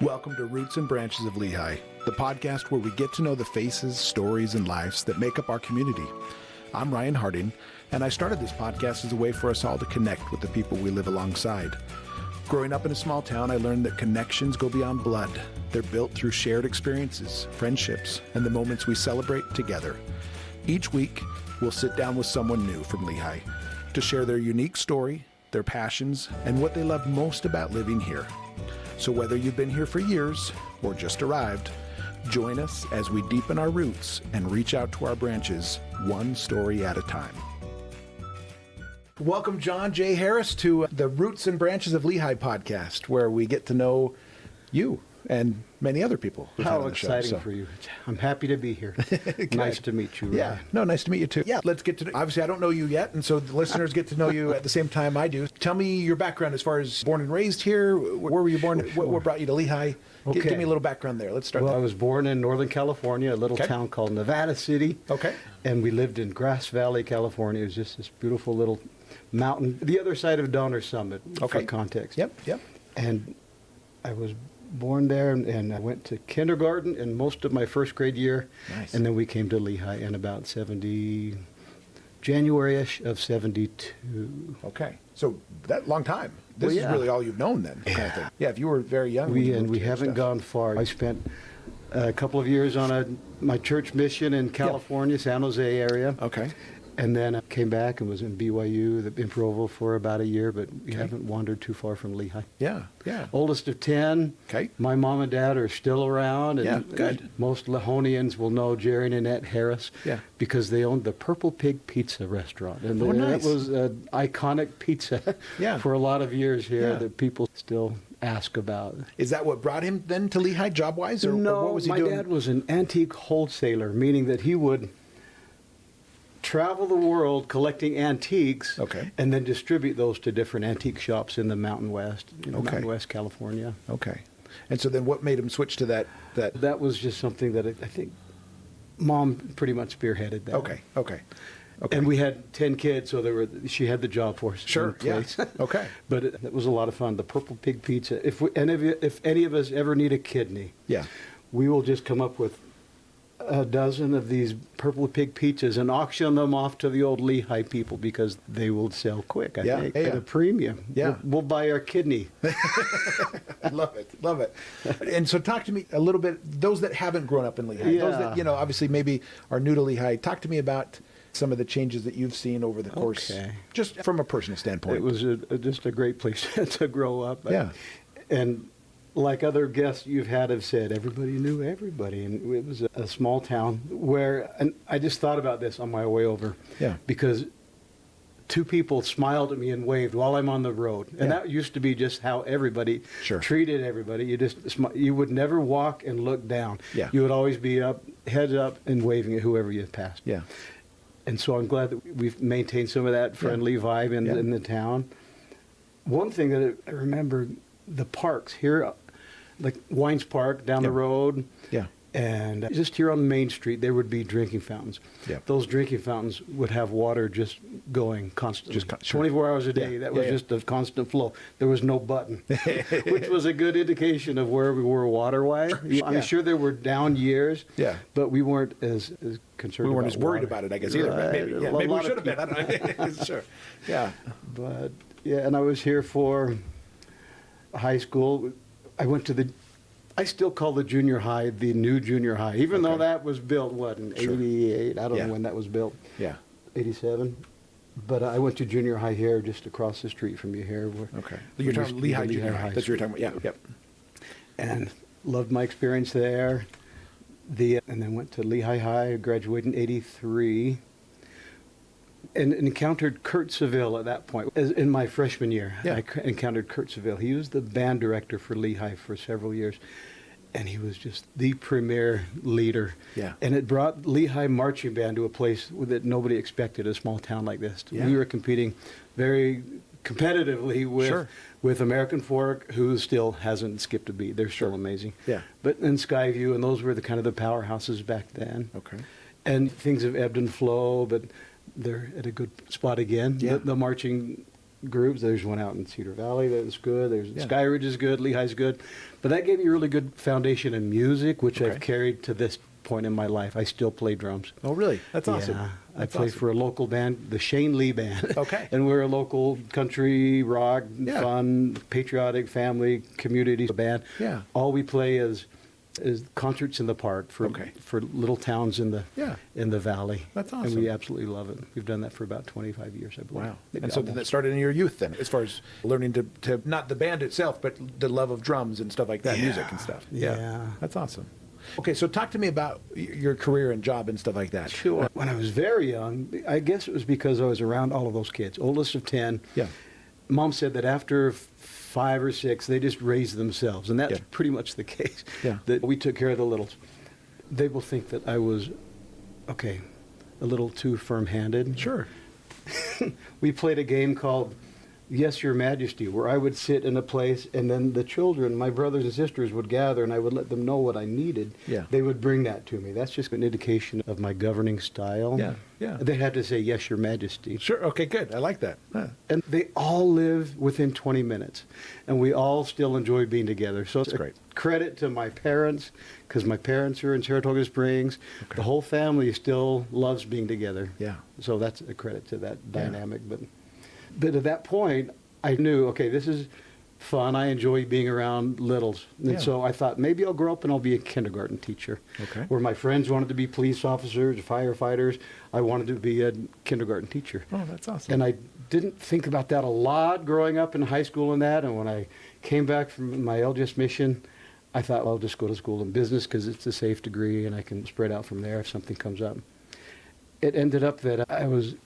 Welcome to Roots and Branches of Lehi, the podcast where we get to know the faces, stories, and lives that make up our community. I'm Ryan Harding, and I started this podcast as a way for us all to connect with the people we live alongside. Growing up in a small town, I learned that connections go beyond blood. They're built through shared experiences, friendships, and the moments we celebrate together. Each week, we'll sit down with someone new from Lehi to share their unique story, their passions, and what they love most about living here. So whether you've been here for years or just arrived, join us as we deepen our roots and reach out to our branches one story at a time. Welcome, John J. Harris, to the Roots and Branches of Lehi podcast, where we get to know you and many other people. How exciting for you. I'm happy to be here. Nice to meet you. Yeah. Ryan. No, nice to meet you too. Yeah, let's get to, obviously I don't know you yet, and so the listeners get to know you at the same time I do. Tell me your background as far as born and raised here. Where were you born? What brought you to Lehi? Okay. Give me a little background there. Let's start Well, there. I was born in Northern California, a little town called Nevada City. Okay. And we lived in Grass Valley, California. It was just this beautiful little mountain, the other side of Donner Summit, for context. Yep. And I was born there, and I went to kindergarten and most of my first grade year. Nice. And then we came to Lehi in about January-ish of 72. Okay. So that long time. This is really all you've known then. Yeah. Kind of thing. Yeah, if you were very young. We haven't gone far. I spent a couple of years on my church mission in California, San Jose area. Okay. And then I came back and was in BYU, in Provo, for about a year, but we haven't wandered too far from Lehi. Yeah. Oldest of 10. Okay. My mom and dad are still around. And good. Most Lehonians will know Jerry and Annette Harris because they owned the Purple Pig Pizza restaurant. And nice. that was an iconic pizza for a lot of years here that people still ask about. Is that what brought him then to Lehi, job-wise? Or what was he doing? My dad was an antique wholesaler, meaning that he would travel the world collecting antiques and then distribute those to different antique shops in the Mountain West, Mountain West California. Okay. And so then what made him switch to that? That was just something that I think Mom pretty much spearheaded that. Okay. And we had 10 kids, so she had the job for us. Sure, okay. But it was a lot of fun. The Purple Pig Pizza. If any of us ever need a kidney, we will just come up with a dozen of these Purple Pig pizzas and auction them off to the old Lehi people because they will sell quick, I think, at a premium. Yeah. We'll buy our kidney. I love it. And so talk to me a little bit, those that haven't grown up in Lehi, those that, obviously maybe are new to Lehi, talk to me about some of the changes that you've seen over the course, just from a personal standpoint. It was just a great place to grow up. Yeah. And like other guests you've had have said, everybody knew everybody. And it was a small town where, and I just thought about this on my way over. Yeah. Because two people smiled at me and waved while I'm on the road. And that used to be just how everybody treated everybody. You would never walk and look down. Yeah. You would always be up, heads up, and waving at whoever you passed. Yeah. And so I'm glad that we've maintained some of that friendly vibe in the town. One thing that I remember, the parks here, like Wines Park down the road, and just here on Main Street, there would be drinking fountains. Yeah. Those drinking fountains would have water just going constantly, 24 hours a day. That was just a constant flow. There was no button, which was a good indication of where we were water-wise. I'm sure there were down years, but we weren't as concerned. We weren't as worried water. about it, I guess, either. Maybe we should have been. I don't know. Sure. Yeah. But and I was here for high school. I went to I still call the junior high the new junior high, even though that was built, in 88? I don't know when that was built. Yeah. 87? But I went to junior high here, just across the street from you here. You're talking Lehi Junior High. That's what you're talking about. Yep. And loved my experience there. And then went to Lehi High, graduated in 83. And encountered Kurt Seville at that point. In my freshman year, I encountered Kurt Seville. He was the band director for Lehi for several years, and he was just the premier leader. Yeah. And it brought Lehi marching band to a place that nobody expected, a small town like this. Yeah. We were competing very competitively with American Fork, who still hasn't skipped a beat. They're still amazing. Yeah. But in Skyview, and those were the kind of the powerhouses back then. Okay. And things have ebbed and flowed, but they're at a good spot again. Yeah. The marching groups. There's one out in Cedar Valley that's good. There's Yeah. Sky Ridge is good. Lehi's good. But that gave me a really good foundation in music, which Okay. I've carried to this point in my life. I still play drums. Oh, really? That's awesome. Yeah, That's I play awesome. for a local band, the Shane Lee Band. Okay. And we're a local country, rock, Yeah. fun, patriotic, family, community band. Yeah. All we play is concerts in the park for Okay. for little towns in the Yeah. valley. That's And awesome. we absolutely love it. We've done that for about 25 years, I believe. Wow. Maybe And something that almost. started in your youth then, as far as learning to not the band itself, but the love of drums and stuff like that, music and stuff. Yeah. That's awesome. Okay, so talk to me about your career and job and stuff like that. Sure. When I was very young, I guess it was because I was around all of those kids, oldest of 10. Yeah. Mom said that after 5 or 6, they just raised themselves, and that's Yeah. pretty much the case. Yeah. That we took care of the littles. They will think that I was, a little too firm-handed. Sure. We played a game called Yes, Your Majesty, where I would sit in a place, and then the children, my brothers and sisters, would gather, and I would let them know what I needed. Yeah. They would bring that to me. That's just an indication of my governing style. Yeah, yeah. They had to say, Yes, Your Majesty. Sure. Okay, good. I like that. Huh. And they all live within 20 minutes, and we all still enjoy being together. So it's That's great. a credit to my parents, because my parents are in Saratoga Springs. Okay. The whole family still loves being together. Yeah. So that's a credit to that Yeah. dynamic. But at that point, I knew, okay, this is fun. I enjoy being around littles. And Yeah. so I thought, maybe I'll grow up and I'll be a kindergarten teacher. Okay. Where my friends wanted to be police officers, firefighters, I wanted to be a kindergarten teacher. Oh, that's awesome. And I didn't think about that a lot growing up in high school and that. And when I came back from my LGS mission, I thought, well, I'll just go to school in business because it's a safe degree and I can spread out from there if something comes up. It ended up that I was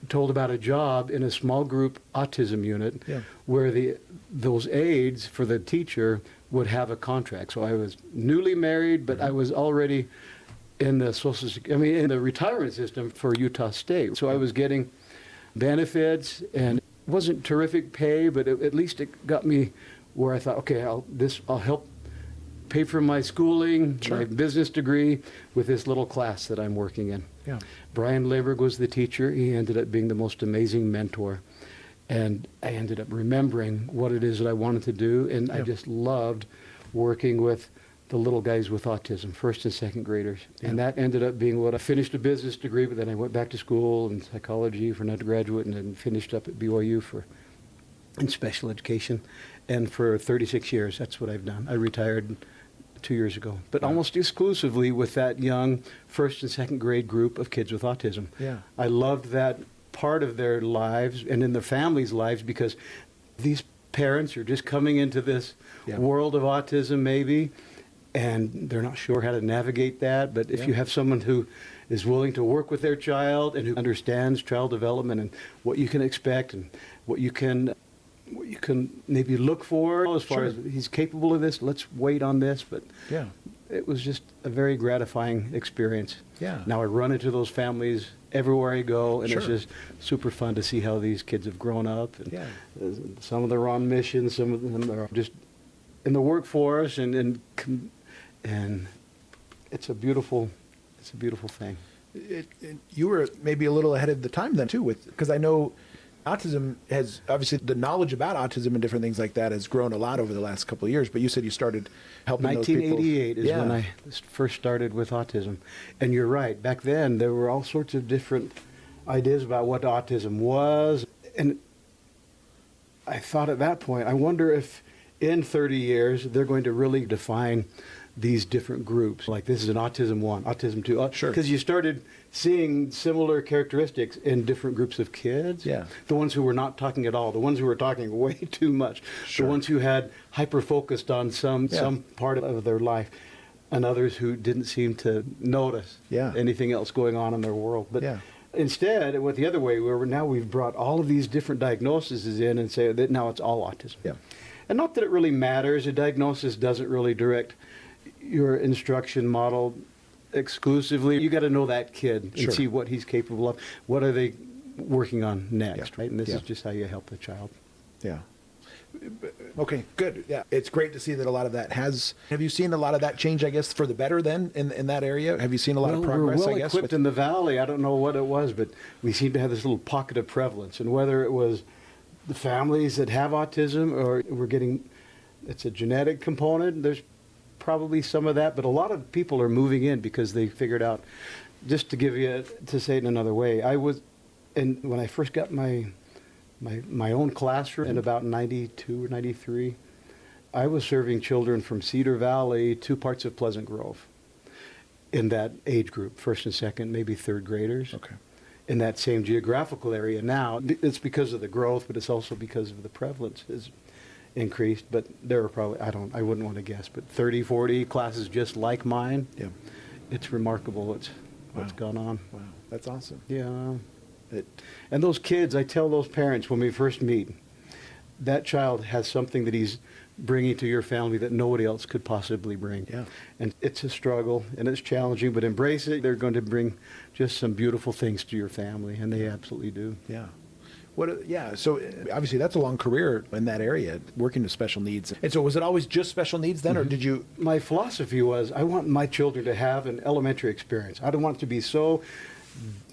told about a job in a small group autism unit Yeah. where those aides for the teacher would have a contract. So I was newly married, but I was already in the in the retirement system for Utah State. So I was getting benefits, and it wasn't terrific pay, but at least it got me where I thought, okay, I'll help pay for my schooling, Sure. my business degree with this little class that I'm working in. Yeah. Brian Leberg was the teacher. He ended up being the most amazing mentor. And I ended up remembering what it is that I wanted to do. And Yeah. I just loved working with the little guys with autism, first and second graders. Yeah. And that ended up being what I finished a business degree, but then I went back to school in psychology for an undergraduate and then finished up at BYU in special education. And for 36 years, that's what I've done. I retired 2 years ago, but Wow. almost exclusively with that young first and second grade group of kids with autism. Yeah. I loved that part of their lives and in their families' lives because these parents are just coming into this Yeah. world of autism maybe, and they're not sure how to navigate that. But if Yeah. you have someone who is willing to work with their child and who understands child development and what you can expect and what you can maybe look for as far Sure. as he's capable of this, let's wait on this. But Yeah. it was just a very gratifying experience. Yeah. Now I run into those families everywhere I go, and it's Sure. just super fun to see how these kids have grown up. And Yeah. some of them are on mission, some of them are just in the workforce, and it's a beautiful thing. You were maybe a little ahead of the time then too, because I know autism has obviously the knowledge about autism and different things like that has grown a lot over the last couple of years. But you said you started helping those people. 1988 is Yeah. when I first started with autism. And you're right, back then there were all sorts of different ideas about what autism was. And I thought at that point, I wonder if in 30 years they're going to really define these different groups. Like this is an autism 1, autism 2. Sure. Because you started seeing similar characteristics in different groups of kids. Yeah. The ones who were not talking at all, the ones who were talking way too much, Sure. the ones who had hyper-focused on some part of their life, and others who didn't seem to notice Yeah. anything else going on in their world. But Yeah. instead, it went the other way, where we've brought all of these different diagnoses in and say that now it's all autism. Yeah. And not that it really matters. A diagnosis doesn't really direct your instruction model exclusively. You got to know that kid and Sure. see what he's capable of. What are they working on next, Yeah. right? And this Yeah. is just how you help the child. Yeah. Okay, good. Yeah, it's great to see that a lot of that has. Have you seen a lot of that change? I guess for the better. Then in that area, have you seen a lot of progress? We're well I guess. equipped in the valley. I don't know what it was, but we seem to have this little pocket of prevalence. And whether it was the families that have autism, or it's a genetic component. There's probably some of that, but a lot of people are moving in because they figured out, just to say it in another way, and when I first got my own classroom in about 92 or 93, I was serving children from Cedar Valley to parts of Pleasant Grove in that age group, first and second, maybe third graders. Okay. In that same geographical area. Now, it's because of the growth, but it's also because of the prevalence has increased. But there are probably, I wouldn't want to guess, but 30, 40 classes just like mine. Yeah. It's remarkable what's gone on. Wow, that's awesome. Yeah. And those kids, I tell those parents when we first meet, that child has something that he's bringing to your family that nobody else could possibly bring. Yeah. And it's a struggle, and it's challenging, but embrace it. They're going to bring just some beautiful things to your family, and they absolutely do. Yeah. So obviously that's a long career in that area, working with special needs. And so was it always just special needs then, or did you? My philosophy was I want my children to have an elementary experience. I don't want it to be so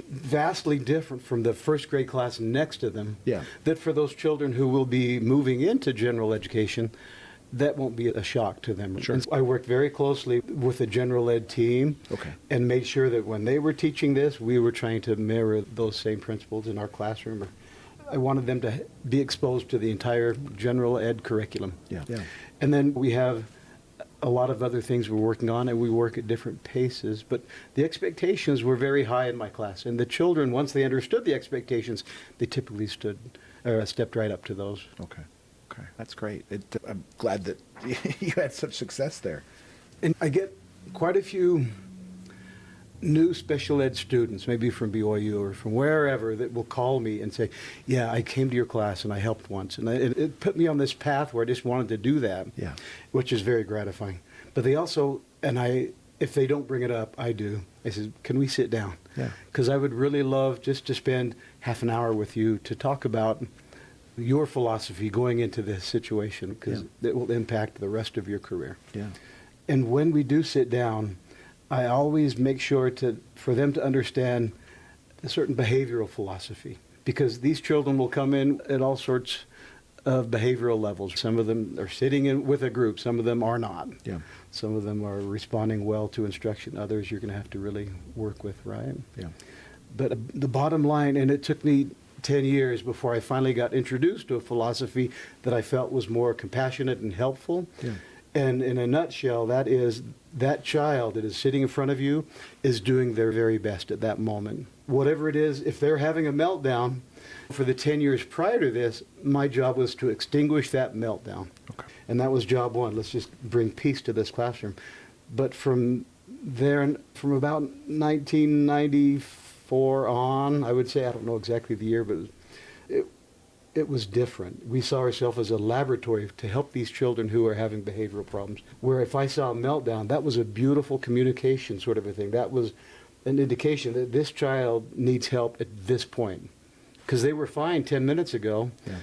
vastly different from the first grade class next to them, that for those children who will be moving into general education, that won't be a shock to them. Sure. And I worked very closely with the general ed team, and made sure that when they were teaching this, we were trying to mirror those same principles in our classroom. I wanted them to be exposed to the entire general ed curriculum. Yeah. And then we have a lot of other things we're working on, and we work at different paces, but the expectations were very high in my class, and the children, once they understood the expectations, they typically stepped right up to those. Okay, that's great. I'm glad that you had such success there. And I get quite a few new special ed students, maybe from BYU or from wherever, that will call me and say, yeah, I came to your class and I helped once. And it put me on this path where I just wanted to do that, which is very gratifying. But they also, if they don't bring it up, I do. I said, can we sit down? Yeah. Because I would really love just to spend half an hour with you to talk about your philosophy going into this situation, because it will impact the rest of your career. Yeah. And when we do sit down, I always make sure for them to understand a certain behavioral philosophy, because these children will come in at all sorts of behavioral levels. Some of them are sitting with a group, some of them are not. Yeah. Some of them are responding well to instruction, others you're going to have to really work with, right? Yeah. But the bottom line, and it took me 10 years before I finally got introduced to a philosophy that I felt was more compassionate and helpful. Yeah. And in a nutshell, that child that is sitting in front of you is doing their very best at that moment. Whatever it is, if they're having a meltdown, for the 10 years prior to this, my job was to extinguish that meltdown. Okay. And that was job one. Let's just bring peace to this classroom. But from there, from about 1994 on, I would say, I don't know exactly the year, but it was different. We saw ourselves as a laboratory to help these children who are having behavioral problems. Where if I saw a meltdown, that was a beautiful communication sort of a thing. That was an indication that this child needs help at this point. Because they were fine 10 minutes ago. Yeah.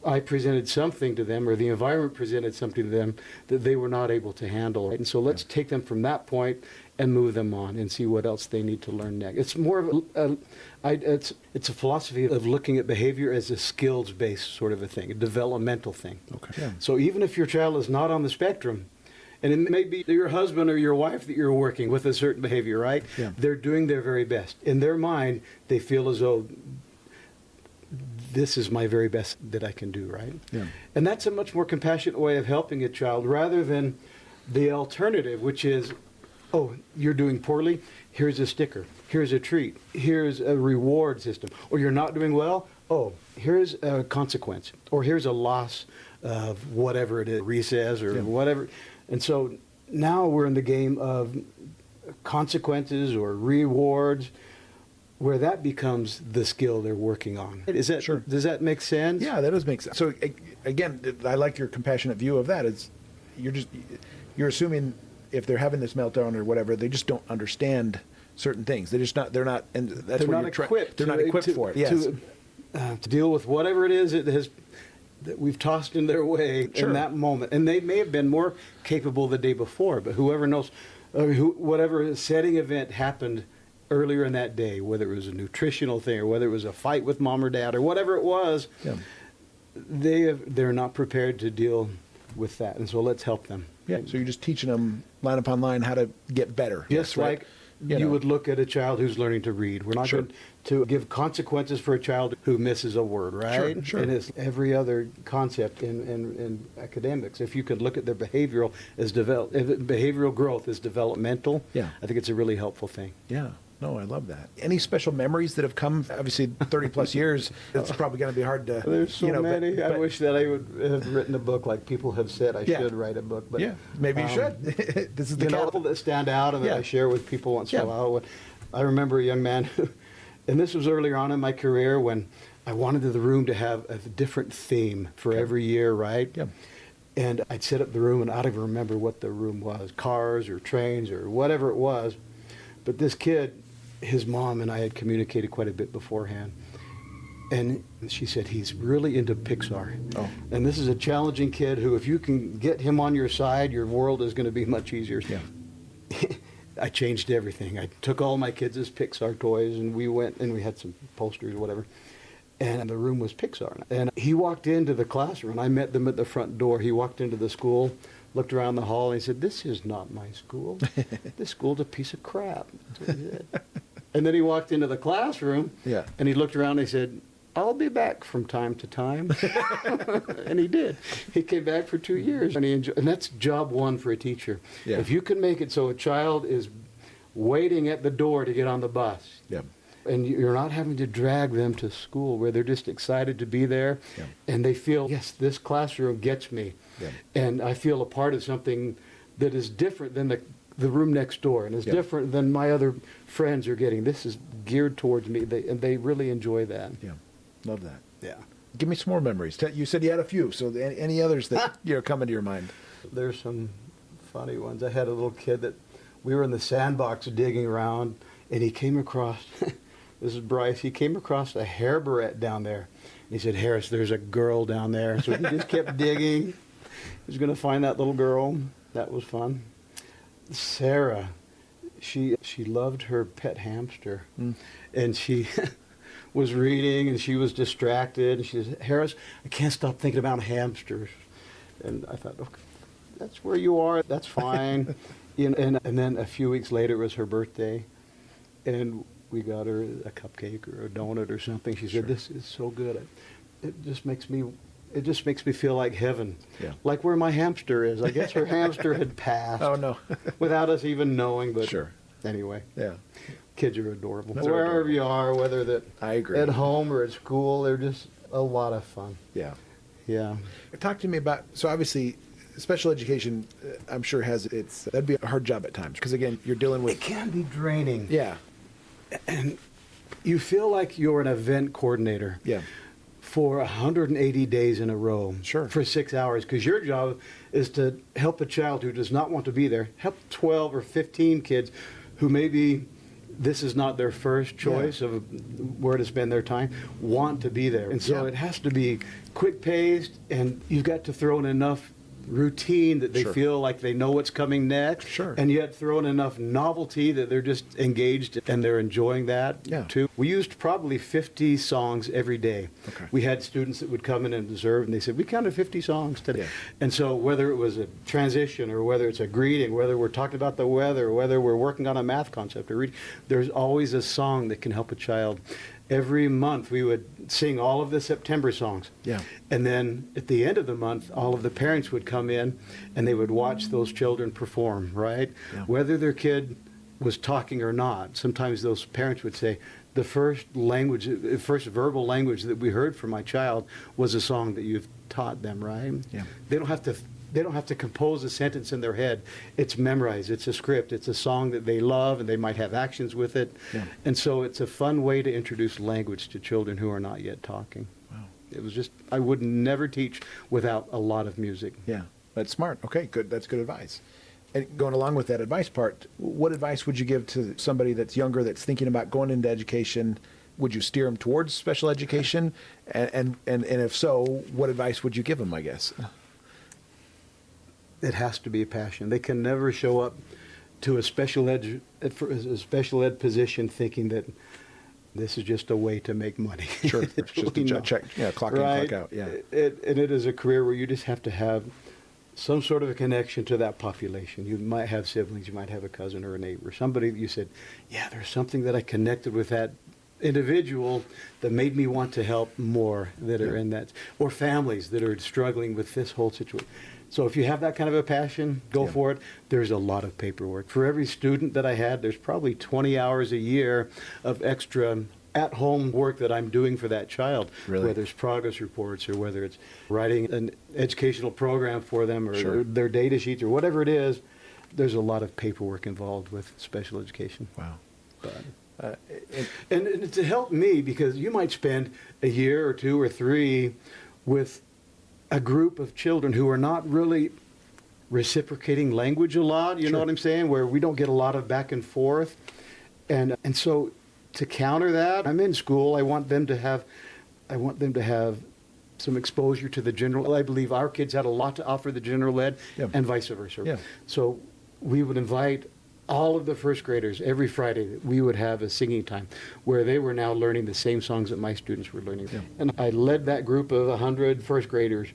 I presented something to them, or the environment presented something to them that they were not able to handle. Right? And so let's take them from that point and move them on and see what else they need to learn next. It's more of it's a philosophy of looking at behavior as a skills-based sort of a thing, a developmental thing. Okay. Yeah. So even if your child is not on the spectrum, and it may be your husband or your wife that you're working with a certain behavior, right? Yeah. They're doing their very best. In their mind, they feel as though this is my very best that I can do, right? Yeah. And that's a much more compassionate way of helping a child rather than the alternative, which is, oh, you're doing poorly, here's a sticker, here's a treat, here's a reward system. Or you're not doing well, oh, here's a consequence, or here's a loss of whatever it is, recess or whatever. And so now we're in the game of consequences or rewards, where that becomes the skill they're working on. Is that Sure. Does that make sense? Yeah, that does make sense. So again, I like your compassionate view of that. Is you're assuming if they're having this meltdown or whatever, they just don't understand certain things. They're not, and that's They're where not equipped. They're not equipped for it. Yes. To deal with whatever it is that we've tossed in their way in that moment. And they may have been more capable the day before, but whoever knows, whatever setting event happened earlier in that day, whether it was a nutritional thing or whether it was a fight with mom or dad or whatever it was, they're not prepared to deal with that, and so let's help them. Yeah. So you're just teaching them line upon line how to get better. Just right? like you would look at a child who's learning to read. We're not Sure. going to give consequences for a child who misses a word, right? Sure, sure. And it's every other concept in academics. If you could look at their behavioral behavioral growth is developmental, Yeah. I think it's a really helpful thing. Yeah. No, I love that. Any special memories that have come? Obviously, 30 plus years. It's probably going to be hard to. There's so many. But I wish that I would have written a book like people have said I should write a book. But yeah, maybe you should. This is the couple that stand out and that I share with people once in a while. I remember a young man, and this was earlier on in my career when I wanted the room to have a different theme for every year, right? Yeah. And I'd set up the room, and I don't even remember what the room was, cars or trains or whatever it was. But this kid, his mom and I had communicated quite a bit beforehand. And she said, he's really into Pixar. Oh. And this is a challenging kid who, if you can get him on your side, your world is going to be much easier. Yeah. I changed everything. I took all my kids' Pixar toys, and we went and we had some posters or whatever. And the room was Pixar. And he walked into the classroom. I met them at the front door. He walked into the school, looked around the hall, and he said, "This is not my school. This school's a piece of crap." That's what he said. And then he walked into the classroom, and he looked around and he said, "I'll be back from time to time." And he did. He came back for 2 years, and and that's job one for a teacher. Yeah. If you can make it so a child is waiting at the door to get on the bus, and you're not having to drag them to school where they're just excited to be there, and they feel, yes, this classroom gets me, and I feel a part of something that is different than the room next door, and is different than my other friends are getting. This is geared towards me, and they really enjoy that. Yeah, love that. Yeah. Give me some more memories. You said you had a few, so any others that come into your mind? There's some funny ones. I had a little kid that we were in the sandbox digging around, and he came across, this is Bryce, he came across a hair barrette down there. And he said, "Harris, there's a girl down there." So he just kept digging. He was going to find that little girl. That was fun. Sarah, she loved her pet hamster. And she was reading, and she was distracted. And she said, "Harris, I can't stop thinking about hamsters." And I thought, okay, that's where you are. That's fine. And then a few weeks later, it was her birthday, and we got her a cupcake or a donut or something. She said, "This is so good. It just makes me feel like heaven." Yeah. Like where my hamster is. I guess her hamster had passed. Oh, no. Without us even knowing. But Sure. anyway. Yeah. Kids are adorable. They're Wherever adorable. you are, whether that I agree. at home or at school, they're just a lot of fun. Yeah. Yeah. Talk to me about, so obviously, special education, I'm sure that'd be a hard job at times, because again, you're dealing with. It can be draining. Yeah. And you feel like you're an event coordinator. Yeah. For 180 days in a row. Sure. For 6 hours, because your job is to help a child who does not want to be there, help 12 or 15 kids who maybe this is not their first choice of where to spend their time, want to be there. And so it has to be quick-paced, and you've got to throw in enough routine that they feel like they know what's coming next. Sure. And yet throw in enough novelty that they're just engaged and they're enjoying that too. We used probably 50 songs every day. Okay. We had students that would come in and observe, and they said, "We counted 50 songs today." Yeah. And so whether it was a transition or whether it's a greeting, whether we're talking about the weather, or whether we're working on a math concept or reading, there's always a song that can help a child. Every month we would sing all of the September songs. Yeah. And then at the end of the month, all of the parents would come in and they would watch those children perform, right? Yeah. Whether their kid was talking or not. Sometimes those parents would say, the first verbal language that we heard from my child was a song that you've taught them, right? Yeah. They don't have to compose a sentence in their head. It's memorized. It's a script. It's a song that they love, and they might have actions with it. Yeah. And so it's a fun way to introduce language to children who are not yet talking. Wow. It was just, I would never teach without a lot of music. Yeah. That's smart. Okay, good. That's good advice. And going along with that advice part, what advice would you give to somebody that's younger, that's thinking about going into education? Would you steer them towards special education? And if so, what advice would you give them, I guess? It has to be a passion. They can never show up to a special ed position thinking that This is just a way to make money. Sure. It's just a check, clock in, clock out. Yeah. And it is a career where you just have to have some sort of a connection to that population. You might have siblings, you might have a cousin or a neighbor, somebody that you said, yeah, there's something that I connected with that individual that made me want to help more that are in that, or families that are struggling with this whole situation. So if you have that kind of a passion, go for it. There's a lot of paperwork. For every student that I had, there's probably 20 hours a year of extra at-home work that I'm doing for that child, whether it's progress reports or whether it's writing an educational program for them or their data sheets or whatever it is. There's a lot of paperwork involved with special education. Wow. But, and to help me, because you might spend a year or 2 or 3 with a group of children who are not really reciprocating language a lot, you know what I'm saying, where we don't get a lot of back and forth. And so to counter that, I'm in school, I want them to have some exposure to the general. I believe our kids had a lot to offer the general ed and vice versa. Yeah. So we would invite all of the first graders every Friday. We would have a singing time where they were now learning the same songs that my students were learning. Yeah. And I led that group of 100 first graders,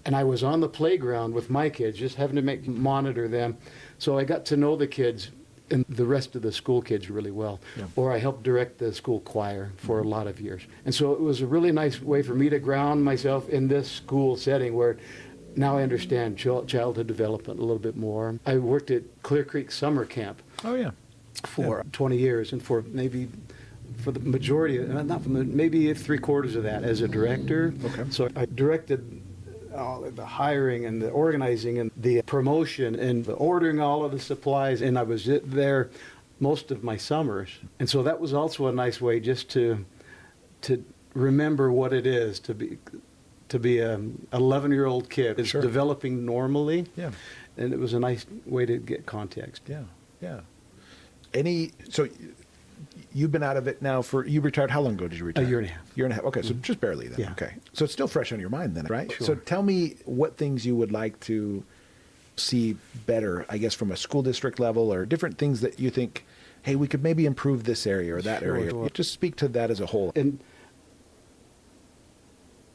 and I was on the playground with my kids, just having to monitor them. So I got to know the kids and the rest of the school kids really well. Yeah. Or I helped direct the school choir for a lot of years. And so it was a really nice way for me to ground myself in this school setting where now I understand childhood development a little bit more. I worked at Clear Creek Summer Camp for 20 years, and for the majority, maybe 3/4 of that as a director. Okay. So I directed the hiring and the organizing and the promotion and the ordering all of the supplies, and I was there most of my summers. And so that was also a nice way just to remember what it is to be an 11-year-old kid. It's developing normally. Yeah. And it was a nice way to get context. Yeah. So you've been out of it now you retired, how long ago did you retire? A year and a half. Year and a half. Okay, so just barely then. Yeah. Okay. So it's still fresh on your mind then, right? Sure. So tell me what things you would like to see better, I guess, from a school district level, or different things that you think, hey, we could maybe improve this area or that area. Sure. Just speak to that as a whole. And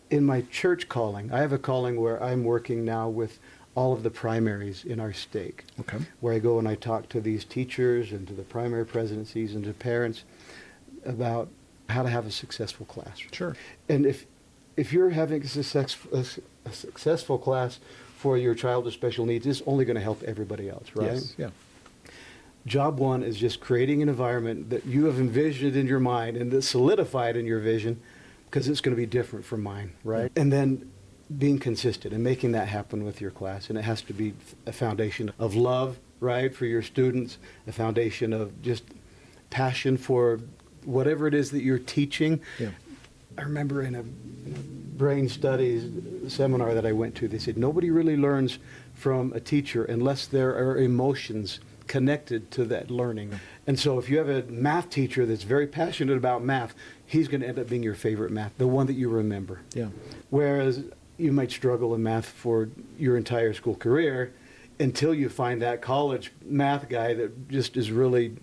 in my church calling, I have a calling where I'm working now with all of the primaries in our state. Okay. Where I go and I talk to these teachers and to the primary presidencies and to parents about how to have a successful class. Sure. And if you're having a successful class for your child with special needs, it's only going to help everybody else, right? Yes. Yeah. Job one is just creating an environment that you have envisioned in your mind and that's solidified in your vision, because it's going to be different from mine, right? Yeah. And then being consistent and making that happen with your class. And it has to be a foundation of love, right, for your students, a foundation of just passion for whatever it is that you're teaching. Yeah. I remember in a brain studies seminar that I went to, they said nobody really learns from a teacher unless there are emotions connected to that learning. And so if you have a math teacher that's very passionate about math, he's going to end up being your favorite math, the one that you remember. Yeah. Whereas you might struggle in math for your entire school career until you find that college math guy that just is really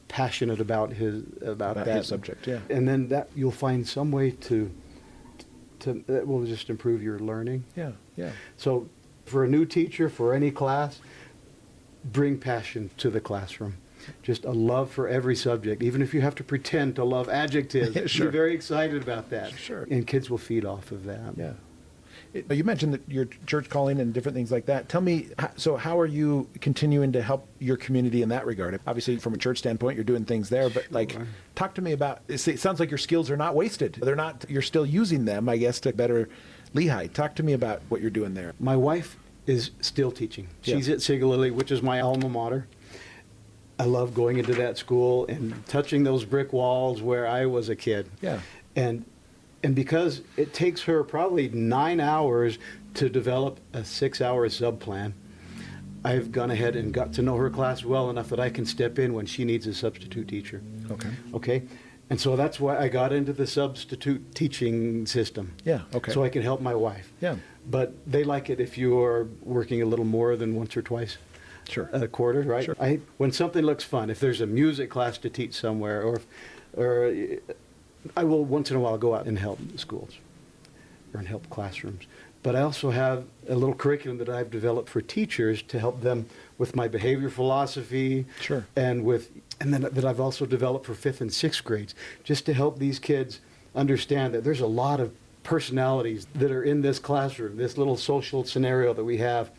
passionate about that subject. Yeah. And then that you'll find some way to that will just improve your learning. Yeah. Yeah. So for a new teacher, for any class, bring passion to the classroom. Just a love for every subject, even if you have to pretend to love adjectives. Sure. Be very excited about that. Sure. And kids will feed off of that. Yeah. You mentioned that your church calling and different things like that. Tell me, so how are you continuing to help your community in that regard? Obviously, from a church standpoint, you're doing things there, but talk to me about, it sounds like your skills are not wasted. You're still using them, I guess, to better Lehi. Talk to me about what you're doing there. My wife is still teaching. She's at Sigalili, which is my alma mater. I love going into that school and touching those brick walls where I was a kid. Yeah. And because it takes her probably 9 hours to develop a 6-hour sub-plan, I've gone ahead and got to know her class well enough that I can step in when she needs a substitute teacher. Okay. And so that's why I got into the substitute teaching system. Yeah, okay. So I can help my wife. Yeah. But they like it if you're working a little more than once or twice. Sure. A quarter, right? Sure. When something looks fun, if there's a music class to teach somewhere, or I will once in a while go out and help schools or and help classrooms. But I also have a little curriculum that I've developed for teachers to help them with my behavior philosophy. Sure. And then that I've also developed for 5th and 6th grades, just to help these kids understand that there's a lot of personalities that are in this classroom, this little social scenario that we have.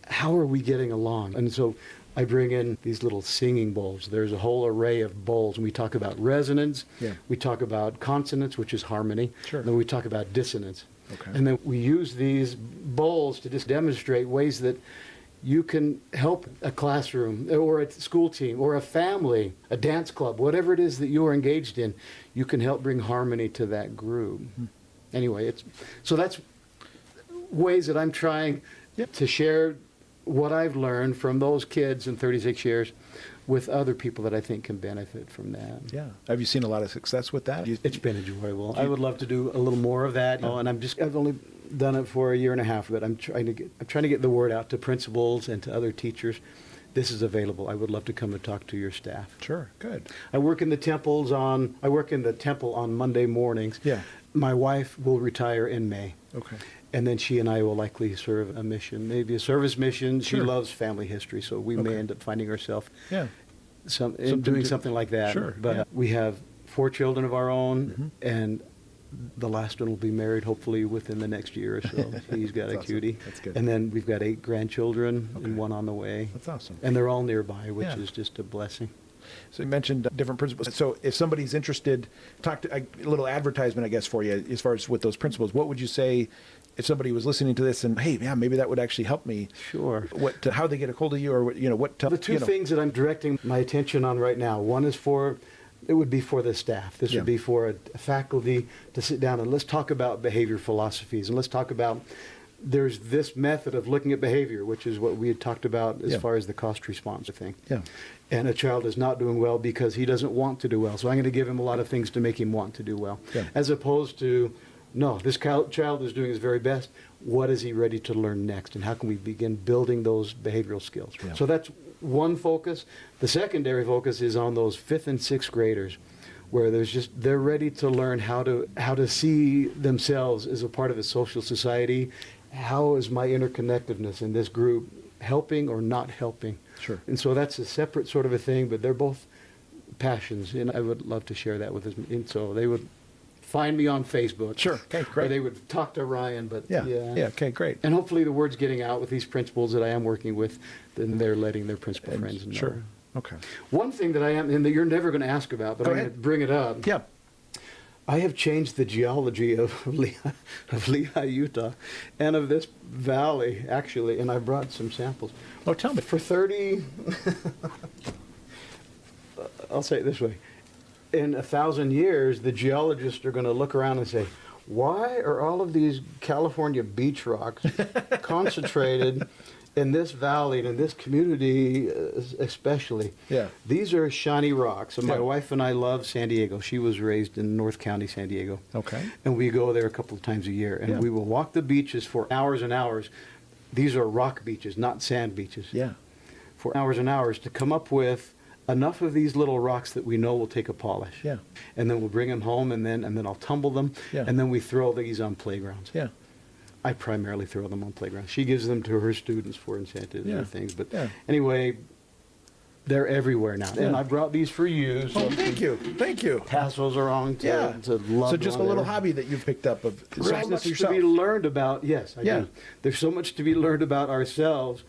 How are we getting along? And so I bring in these little singing bowls. There's a whole array of bowls, and we talk about resonance. Yeah. We talk about consonance, which is harmony. Sure. And then we talk about dissonance. Okay. And then we use these bowls to just demonstrate ways that you can help a classroom or a school team or a family, a dance club, whatever it is that you are engaged in, you can help bring harmony to that group. Anyway, so that's ways that I'm trying to share what I've learned from those kids in 36 years with other people that I think can benefit from that. Yeah. Have you seen a lot of success with that? It's been enjoyable. I would love to do a little more of that. And I've only done it for a year and a half, but I'm trying to get the word out to principals and to other teachers. This is available. I would love to come and talk to your staff. Sure. Good. I work in the temple on Monday mornings. Yeah. My wife will retire in May. Okay. And then she and I will likely serve a mission, maybe a service mission. She Sure. loves family history, so we may end up finding ourselves Yeah. doing something like that. Sure, But yeah. we have 4 children of our own, and the last one will be married hopefully within the next year or so. He's got That's a awesome. cutie. That's good. And then we've got 8 grandchildren Okay. and 1 on the way. That's awesome. And they're all nearby, which Yeah. is just a blessing. So you mentioned different principles. So if somebody's interested, a little advertisement, I guess, for you as far as with those principles. What would you say if somebody was listening to this and, hey, yeah, maybe that would actually help me? Sure. How they get a hold of you, or what? The two things that I'm directing my attention on right now, one is it would be for the staff. This Yeah. would be for a faculty to sit down and let's talk about behavior philosophies, and let's talk about there's this method of looking at behavior, which is what we had talked about as Yeah. far as the cost response thing. Yeah. And a child is not doing well because he doesn't want to do well. So I'm going to give him a lot of things to make him want to do well. Yeah. As opposed to, no, this child is doing his very best. What is he ready to learn next? And how can we begin building those behavioral skills? Yeah. So that's one focus. The secondary focus is on those 5th and 6th graders, where they're ready to learn how to see themselves as a part of a social society. How is my interconnectedness in this group helping or not helping? Sure. And so that's a separate sort of a thing, but they're both passions, and I would love to share that with them. And so they would find me on Facebook. Sure. Okay, great. Or they would talk to Ryan, but Yeah. Okay, great. And hopefully the word's getting out with these principals that I am working with, then they're letting their principal friends know. Sure. Okay. One thing that I am, and that you're never going to ask about, but Go I'm ahead. going to bring it up. Yeah. I have changed the geology of Lehi, Utah, and of this valley, actually, and I brought some samples. Oh, tell me. For 30, I'll say it this way. In 1,000 years, the geologists are going to look around and say, why are all of these California beach rocks concentrated in this valley and in this community especially? Yeah. These are shiny rocks. And my Yeah. wife and I love San Diego. She was raised in North County, San Diego. Okay. And we go there a couple of times a year. And Yeah. we will walk the beaches for hours and hours. These are rock beaches, not sand beaches. Yeah. For hours and hours to come up with enough of these little rocks that we know will take a polish. Yeah. And then we'll bring them home, and then I'll tumble them. Yeah. And then we throw these on playgrounds. Yeah. I primarily throw them on playgrounds. She gives them to her students for incentives Yeah. and things. But Yeah. anyway, they're everywhere now. Yeah. And I brought these for you. So Oh, thank you. Thank you. pass those around to, Yeah. to loved So just a one little there. hobby that you've picked up of So practice much to yourself. be learned about. Yes, I Yeah. do. There's so much to be learned about ourselves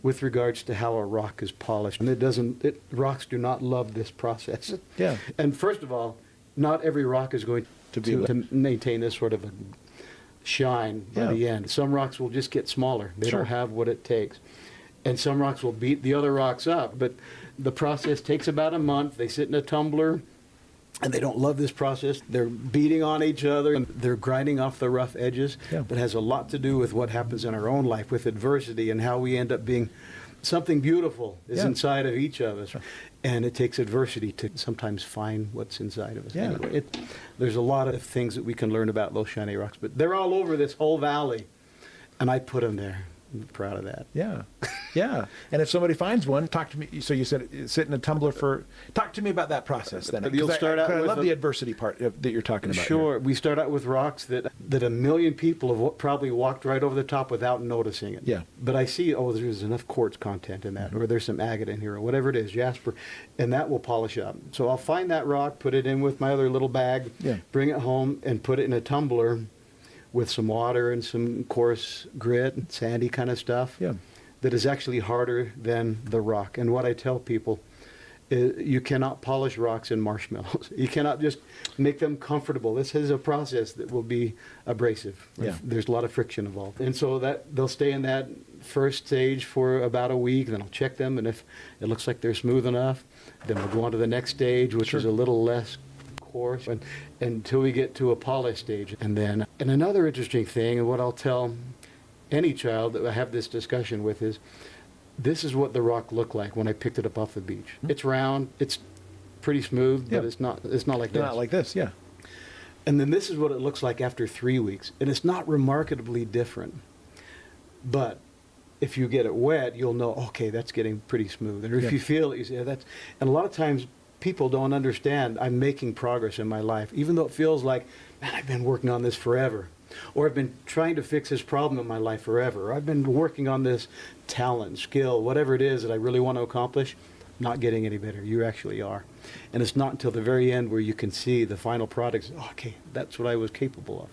with regards to how a rock is polished. And rocks do not love this process. Yeah. And first of all, not every rock is going to maintain this sort of a shine by Yeah. the end. Some rocks will just get smaller. They Sure. don't have what it takes. And some rocks will beat the other rocks up. But the process takes about a month. They sit in a tumbler. And they don't love this process. They're beating on each other, and they're grinding off the rough edges. Yeah. But it has a lot to do with what happens in our own life with adversity and how we end up being something beautiful is Yeah. inside of each of us. Sure. And it takes adversity to sometimes find what's inside of us. Yeah. Anyway, there's a lot of things that we can learn about those shiny rocks. But they're all over this whole valley. And I put them there. I'm proud of that. Yeah. Yeah. And if somebody finds one, talk to me. So you said sit in a tumbler talk to me about that process then. You'll start out I with love the adversity part that you're talking about. Sure. Here. We start out with rocks that a million people have probably walked right over the top without noticing it. Yeah. But I see, there's enough quartz content in that, or there's some agate in here, or whatever it is, jasper, and that will polish up. So I'll find that rock, put it in with my other little bag, bring it home, and put it in a tumbler with some water and some coarse grit, sandy kind of stuff. Yeah. That is actually harder than the rock. And what I tell people is you cannot polish rocks in marshmallows. You cannot just make them comfortable. This is a process that will be abrasive. Yeah. There's a lot of friction involved. And so that they'll stay in that first stage for about a week, then I'll check them, and if it looks like they're smooth enough, then we'll go on to the next stage, which is a little less coarse, until we get to a polished stage. And another interesting thing, and what I'll tell any child that I have this discussion with, is this is what the rock looked like when I picked it up off the beach. It's round, it's pretty smooth, but it's not like this. Not like this, yeah. And then this is what it looks like after 3 weeks. And it's not remarkably different. But if you get it wet, you'll know, okay, that's getting pretty smooth. And if you feel it, you say, that's... And a lot of times people don't understand I'm making progress in my life, even though it feels like, man, I've been working on this forever. Or I've been trying to fix this problem in my life forever. Or I've been working on this talent, skill, whatever it is that I really want to accomplish. Not getting any better. You actually are. And it's not until the very end where you can see the final product. Oh, okay, that's what I was capable of.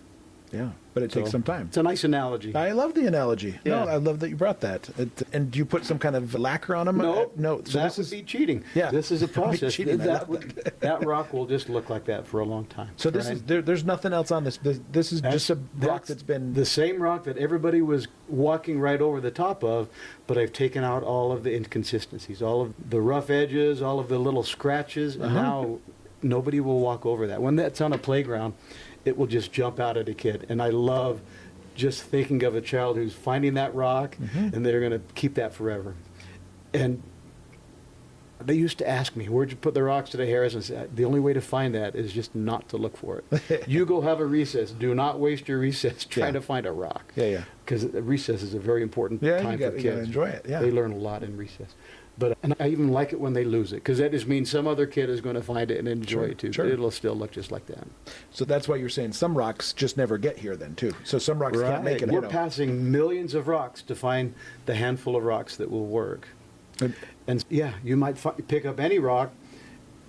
Yeah, but it takes some time. It's a nice analogy. I love the analogy. Yeah. No, I love that you brought that. And do you put some kind of lacquer on them? No, So that would be cheating. Yeah. This is a process. Cheating. That rock will just look like that for a long time. So this is there's nothing else on this. This is just a rock that's been... The same rock that everybody was walking right over the top of, but I've taken out all of the inconsistencies, all of the rough edges, all of the little scratches, and now nobody will walk over that. When that's on a playground, it will just jump out at a kid. And I love just thinking of a child who's finding that rock, and they're going to keep that forever. And they used to ask me, where'd you put the rocks today, Harris? And I said, the only way to find that is just not to look for it. You go have a recess. Do not waste your recess trying to find a rock. Yeah. Because recess is a very important time for kids. You gotta enjoy it, They learn a lot in recess. And I even like it when they lose it, because that just means some other kid is going to find it and enjoy it too. Sure. But it'll still look just like that. So that's why you're saying some rocks just never get here then too. So some rocks can't make it. We're passing millions of rocks to find the handful of rocks that will work. And yeah, you might pick up any rock,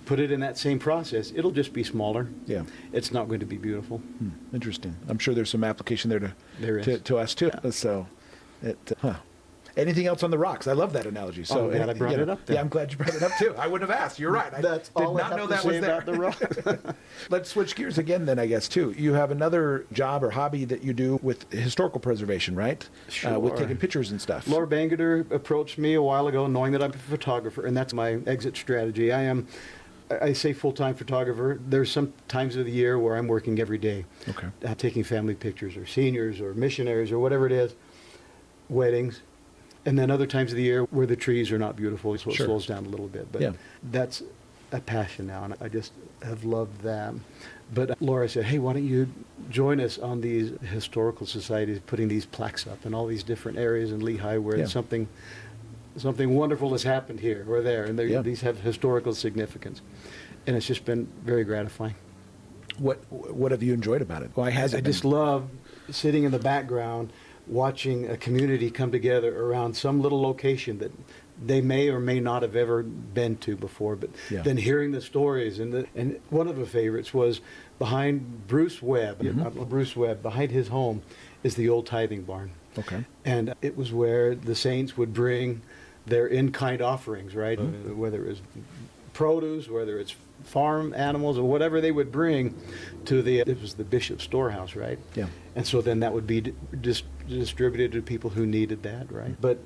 put it in that same process. It'll just be smaller. Yeah. It's not going to be beautiful. Interesting. I'm sure there's some application there to us too. Yeah. So anything else on the rocks? I love that analogy. So I brought it up then. Yeah, I'm glad you brought it up too. I wouldn't have asked. You're right. That's I did all not I know have that to was say there. about the rock. Let's switch gears again then, I guess, too. You have another job or hobby that you do with historical preservation, right? Sure. With taking pictures and stuff. Laura Bangerter approached me a while ago knowing that I'm a photographer, and that's my exit strategy. I say full-time photographer. There's some times of the year where I'm working every day. Okay. Taking family pictures or seniors or missionaries or whatever it is, weddings. And then other times of the year where the trees are not beautiful, so it slows down a little bit. But that's a passion now, and I just have loved that. But Laura said, hey, why don't you join us on these historical societies, putting these plaques up in all these different areas in Lehi where something wonderful has happened here or there, and these have historical significance. And it's just been very gratifying. What have you enjoyed about it? Why has it been? I just love sitting in the background, watching a community come together around some little location that they may or may not have ever been to before, but then hearing the stories. And one of the favorites was behind Bruce Webb. Bruce Webb, behind his home, is the old tithing barn. Okay. And it was where the saints would bring their in-kind offerings, right? Whether it was produce, whether it's farm animals or whatever they would bring to it was the bishop's storehouse, right? Yeah. And so then that would be distributed to people who needed that, right? But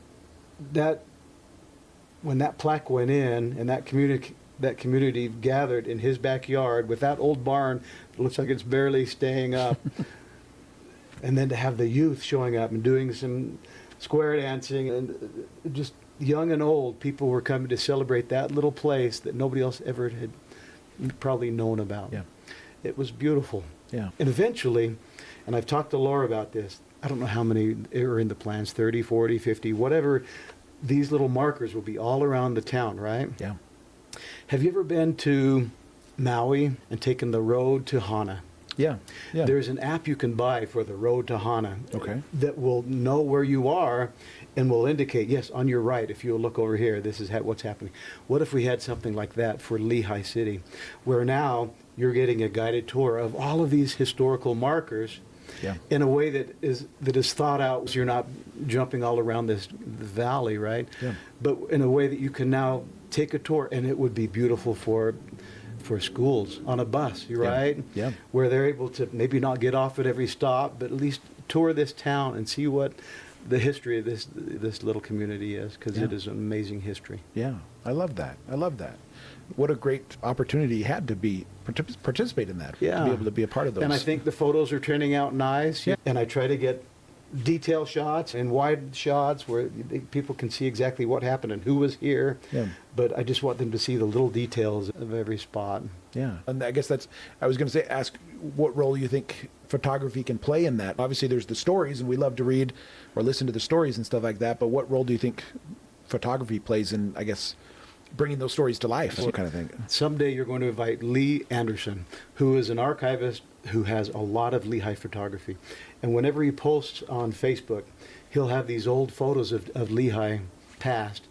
when that plaque went in and that community gathered in his backyard with that old barn, it looks like it's barely staying up. And then to have the youth showing up and doing some square dancing, and just young and old, people were coming to celebrate that little place that nobody else ever had probably known about. Yeah. It was beautiful. Yeah. And eventually, and I've talked to Laura about this, I don't know how many are in the plans, 30, 40, 50, whatever. These little markers will be all around the town, right? Yeah. Have you ever been to Maui and taken the road to Hana? Yeah. Yeah. There's an app you can buy for the road to Hana Okay. that will know where you are and will indicate, yes, on your right, if you look over here, this is what's happening. What if we had something like that for Lehi City, where now you're getting a guided tour of all of these historical markers Yeah. in a way that is thought out, so you're not jumping all around this valley, right? Yeah. But in a way that you can now take a tour, and it would be beautiful for schools on a bus, right? Yeah. Where they're able to maybe not get off at every stop, but at least tour this town and see what the history of this little community is, because Yeah. it is an amazing history. Yeah. I love that. I love that. What a great opportunity you had to participate in that. Yeah. To be able to be a part of those. And I think the photos are turning out nice. Yeah. And I try to get detail shots and wide shots where people can see exactly what happened and who was here. Yeah. But I just want them to see the little details of every spot. Yeah. And I guess I was going to ask what role you think photography can play in that. Obviously there's the stories, and we love to read or listen to the stories and stuff like that, but what role do you think photography plays in, I guess, bringing those stories to life, kind of thing? Someday you're going to invite Lee Anderson, who is an archivist who has a lot of Lehi photography. And whenever he posts on Facebook, he'll have these old photos of Lehi past.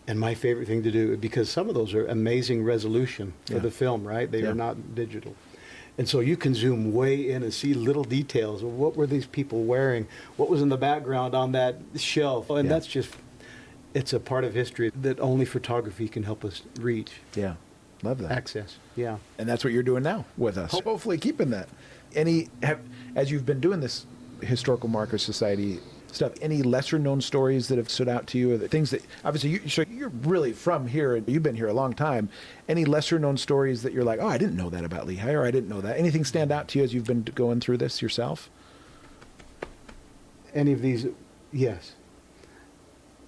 And my favorite thing to do, because some of those are amazing resolution for Yeah. the film, right? They Yeah. are not digital. And so you can zoom way in and see little details of what were these people wearing, what was in the background on that shelf. And Yeah. that's just, it's a part of history that only photography can help us reach, Yeah. Love that. access. Yeah. And that's what you're doing now with us. Hopefully keeping that. As you've been doing this Historical Marker Society stuff, any lesser known stories that have stood out to you, or the things that, obviously you're really from here and you've been here a long time. Any lesser known stories that you're like, oh, I didn't know that about Lehi, or I didn't know that. Anything stand out to you as you've been going through this yourself? Any of these, yes.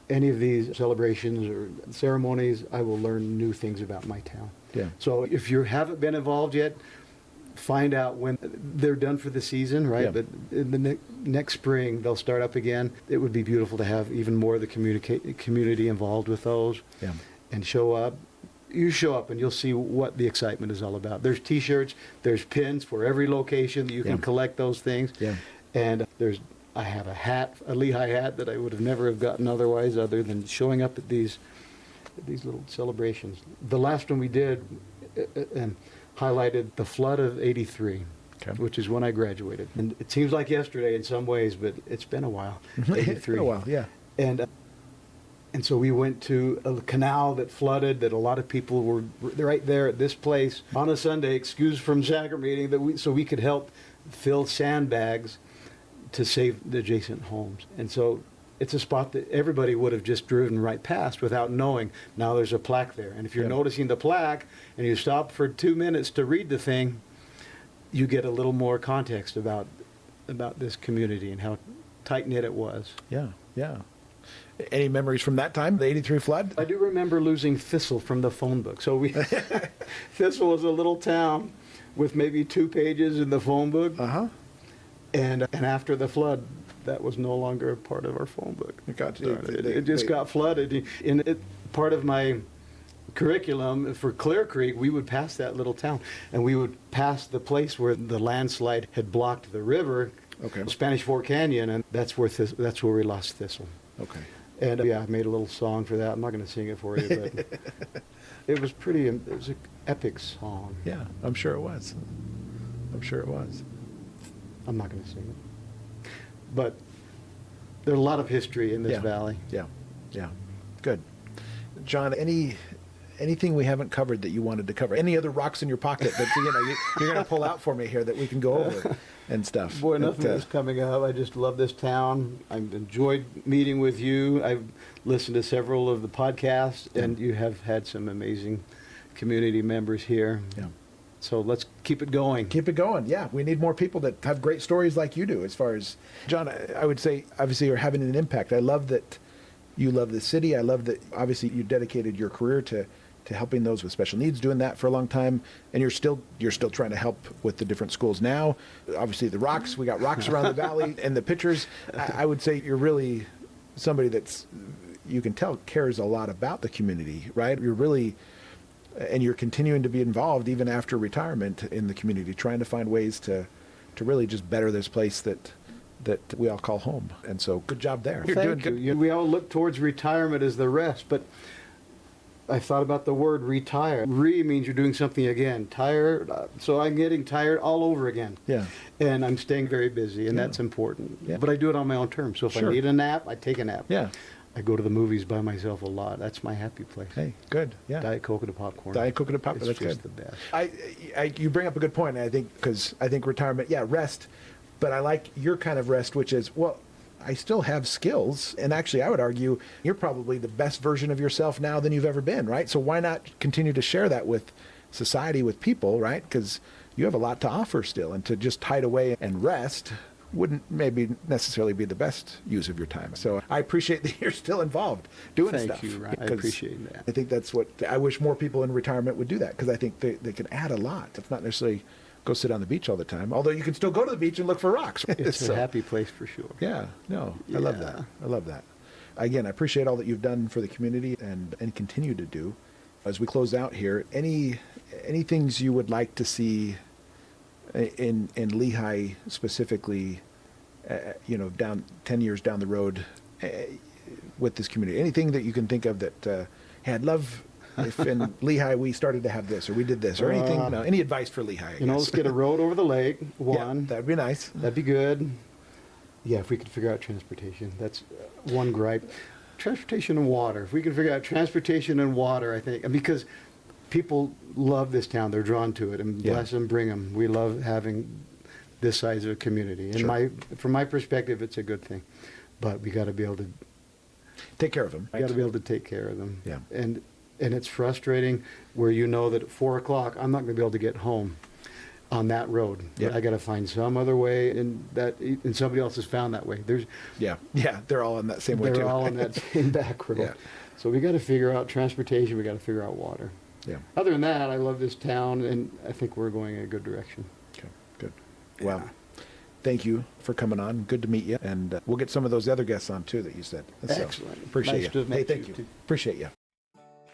Any of these celebrations or ceremonies, I will learn new things about my town. Yeah. So if you haven't been involved yet, find out when they're done for the season, right? Yeah. But in the next spring, they'll start up again. It would be beautiful to have even more of the community involved with those. Yeah. And show up. You show up and you'll see what the excitement is all about. There's T-shirts, there's pins for every location that you can Yeah. collect those things. Yeah. And I have a hat, a Lehi hat that I would have never have gotten otherwise, other than showing up at these little celebrations. The last one we did and highlighted the flood of '83, Okay. which is when I graduated. And it seems like yesterday in some ways, but it's been a while. It's been a while, yeah. And so we went to a canal that flooded, that a lot of people were right there at this place on a Sunday, excused from sacrament meeting, so we could help fill sandbags to save the adjacent homes. And so it's a spot that everybody would have just driven right past without knowing. Now there's a plaque there. And if you're Yeah. noticing the plaque and you stop for 2 minutes to read the thing, you get a little more context about this community and how tight-knit it was. Yeah. Yeah. Any memories from that time, the '83 flood? I do remember losing Thistle from the phone book. So Thistle was a little town with maybe 2 pages in the phone book. Uh-huh. And after the flood, that was no longer a part of our phone book. It just got flooded. And part of my curriculum for Clear Creek, we would pass that little town, and we would pass the place where the landslide had blocked the river, Okay. Spanish Fork Canyon, and that's where we lost Thistle. Okay. And yeah, I made a little song for that. I'm not going to sing it for you, but it was an epic song. Yeah, I'm sure it was. I'm sure it was. I'm not going to sing it. But there's a lot of history in this Yeah. valley. Yeah. Yeah. Good. John, anything we haven't covered that you wanted to cover? Any other rocks in your pocket that you're going to pull out for me here that we can go over and stuff? Boy, nothing is coming up. I just love this town. I've enjoyed meeting with you. I've listened to several of the podcasts, and you have had some amazing community members here. Yeah. So let's keep it going. Keep it going. Yeah, we need more people that have great stories like you do. As far as John, I would say, obviously, you're having an impact. I love that you love the city. I love that, obviously, you dedicated your career to to helping those with special needs, doing that for a long time, and you're still trying to help with the different schools now. Obviously, the rocks, we got rocks around the valley, and the pictures. I would say you're really somebody that's, you can tell, cares a lot about the community, right? You're really, and you're continuing to be involved even after retirement in the community, trying to find ways to really just better this place that we all call home. And so good job there. You're doing good. We all look towards retirement as the rest, but I thought about the word retire. Re means you're doing something again. Tired, so I'm getting tired all over again. Yeah. And I'm staying very busy, and that's important. Yeah. But I do it on my own terms. So if I need a nap, I take a nap. Yeah. I go to the movies by myself a lot. That's my happy place. Hey, good. Yeah. Diet Coke and a popcorn. Diet Coke and a popcorn. That's just good. The best. You bring up a good point. I think because I think retirement, rest. But I like your kind of rest, which is, well, I still have skills. And actually, I would argue you're probably the best version of yourself now than you've ever been, right? So why not continue to share that with society, with people, right? Because you have a lot to offer still. And to just hide away and rest wouldn't maybe necessarily be the best use of your time. So I appreciate that you're still involved doing stuff. Thank you, Ryan. I appreciate that. I think that's what, I wish more people in retirement would do that, because I think they can add a lot. It's not necessarily go sit on the beach all the time, although you can still go to the beach and look for rocks. It's a happy place for sure. Yeah, no, I love that. I love that. Again, I appreciate all that you've done for the community and continue to do. As we close out here, any things you would like to see in Lehi specifically, down 10 years down the road with this community? Anything that you can think of that, hey, I'd love if in Lehi we started to have this, or we did this, or anything, any advice for Lehi? Let's get a road over the lake, one. Yeah, that'd be nice. That'd be good. Yeah, if we could figure out transportation. That's one gripe. Transportation and water. If we could figure out transportation and water, I think, because people love this town. They're drawn to it, and bless them, bring them. We love having this size of a community. And from my perspective, it's a good thing. But we got to be able to take care of them. We got to be able to take care of them. Yeah. And it's frustrating where that at 4 o'clock I'm not going to be able to get home on that road. Yeah. I got to find some other way, and somebody else has found that way. They're all on that same way too. They're all on that same back road. Yeah. So we got to figure out transportation. We got to figure out water. Yeah. Other than that, I love this town, and I think we're going in a good direction. Okay. Good. Well, thank you for coming on. Good to meet you, and we'll get some of those other guests on too that you said. Excellent. Appreciate nice you. To meet thank you. You. Appreciate you.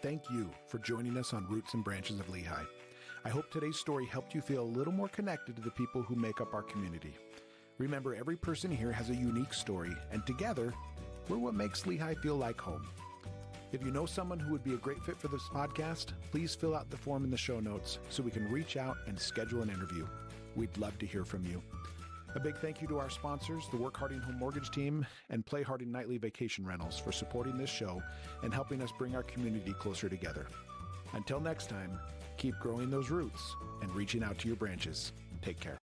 Thank you for joining us on Roots and Branches of Lehi. I hope today's story helped you feel a little more connected to the people who make up our community. Remember, every person here has a unique story, and together, we're what makes Lehi feel like home. If you know someone who would be a great fit for this podcast, please fill out the form in the show notes so we can reach out and schedule an interview. We'd love to hear from you. A big thank you to our sponsors, the Work Harding Home Mortgage Team and Play Harding Nightly Vacation Rentals, for supporting this show and helping us bring our community closer together. Until next time, keep growing those roots and reaching out to your branches. Take care.